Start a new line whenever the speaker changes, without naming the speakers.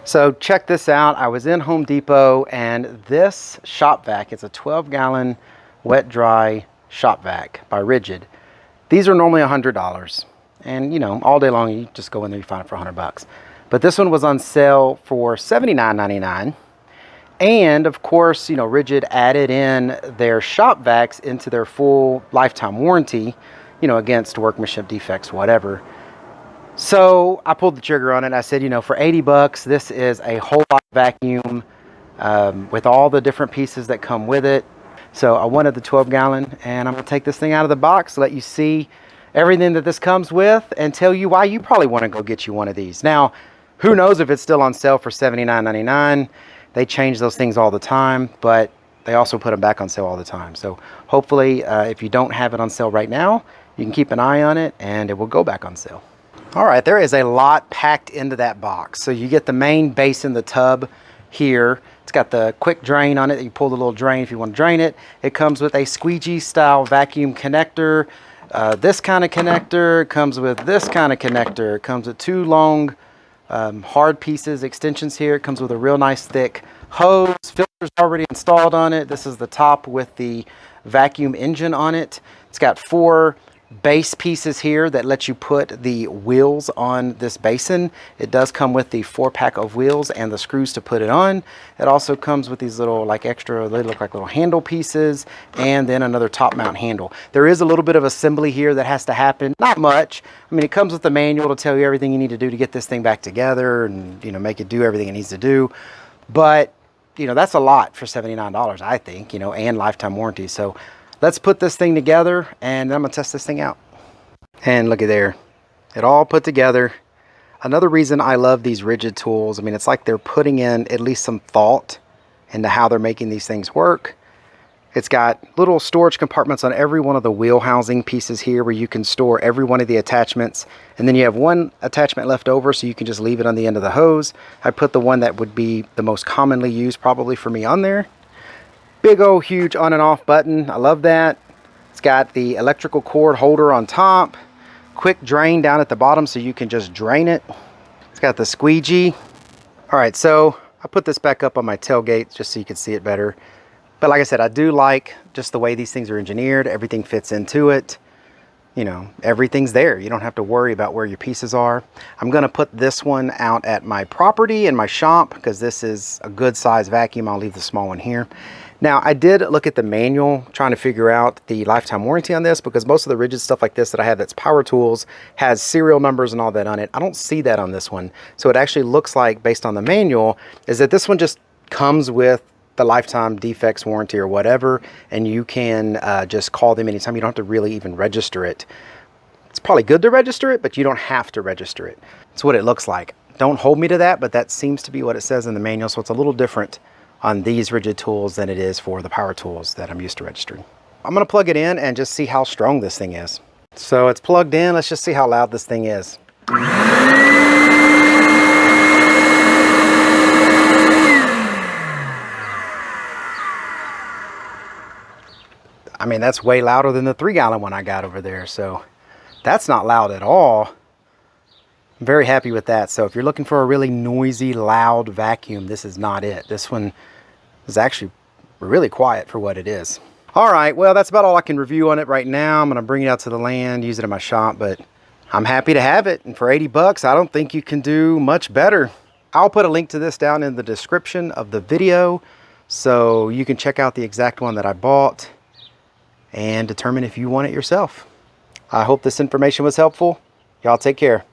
So check this out. I was in Home Depot and this shop vac, it's a 12-gallon wet dry shop vac by RIDGID. These are normally $100. And you know, all day long you just go in there, you find it for $100. But this one was on sale for $79.99. And of course, you know, RIDGID added in their shop vacs into their full lifetime warranty, you know, against workmanship defects, whatever. So I pulled the trigger on it. I said, you know, for 80 bucks, this is a whole lot of vacuum with all the different pieces that come with it. So I wanted the 12-gallon, and I'm gonna take this thing out of the box, let you see everything that this comes with, and tell you why you probably want to go get you one of these. Now, who knows if it's still on sale for $79.99? They change those things all the time, but they also put them back on sale all the time. So hopefully, if you don't have it on sale right now, you can keep an eye on it, and it will go back on sale. All right, there is a lot packed into that box. So you get the main basin, the tub here. It's got the quick drain on it. You pull the little drain if you want to drain it. It comes with a squeegee style vacuum connector. This kind of connector. It comes with this kind of connector. It comes with two long hard pieces, extensions here. It comes with a real nice thick hose. Filters already installed on it. This is the top with the vacuum engine on it. It's got 4 base pieces here that let you put the wheels on this basin. It does come with the 4-pack of wheels and the screws to put it on. It also comes with these little like extra, they look like little handle pieces, and then another top mount handle. There is a little bit of assembly here that has to happen, not much. I mean, it comes with the manual to tell you everything you need to do to get this thing back together and, you know, make it do everything it needs to do. But, you know, that's a lot for $79, I think, you know, and lifetime warranty. So let's put this thing together, and I'm gonna test this thing out. And look at there, it all put together. Another reason I love these RIDGID tools, I mean, it's like they're putting in at least some thought into how they're making these things work. It's got little storage compartments on every one of the wheel housing pieces here where you can store every one of the attachments. And then you have one attachment left over, so you can just leave it on the end of the hose. I put the one that would be the most commonly used probably for me on there. Big old huge on and off button. I love that. It's got the electrical cord holder on top. Quick drain down at the bottom so you can just drain it. It's got the squeegee. All right, so I put this back up on my tailgate just so you can see it better. But like I said, I do like just the way these things are engineered. Everything fits into it. You know, everything's there. You don't have to worry about where your pieces are. I'm gonna put this one out at my property in my shop because this is a good size vacuum. I'll leave the small one here. Now, I did look at the manual trying to figure out the lifetime warranty on this because most of the RIDGID stuff like this that I have that's power tools has serial numbers and all that on it. I don't see that on this one. So it actually looks like, based on the manual, is that this one just comes with the lifetime defects warranty or whatever, and you can just call them anytime. You don't have to really even register it. It's probably good to register it, but you don't have to register it. That's what it looks like. Don't hold me to that, but that seems to be what it says in the manual, so it's a little different on these RIDGID tools than it is for the power tools that I'm used to registering. I'm gonna plug it in and just see how strong this thing is. So it's plugged in, let's just see how loud this thing is. I mean, that's way louder than the 3-gallon one I got over there, so that's not loud at all. I'm very happy with that. So if you're looking for a really noisy, loud vacuum, this is not it. This one is actually really quiet for what it is. All right, well, that's about all I can review on it right now. I'm gonna bring it out to the land, use it in my shop, but I'm happy to have it. And for 80 bucks, I don't think you can do much better. I'll put a link to this down in the description of the video, so you can check out the exact one that I bought and determine if you want it yourself. I hope this information was helpful. Y'all take care.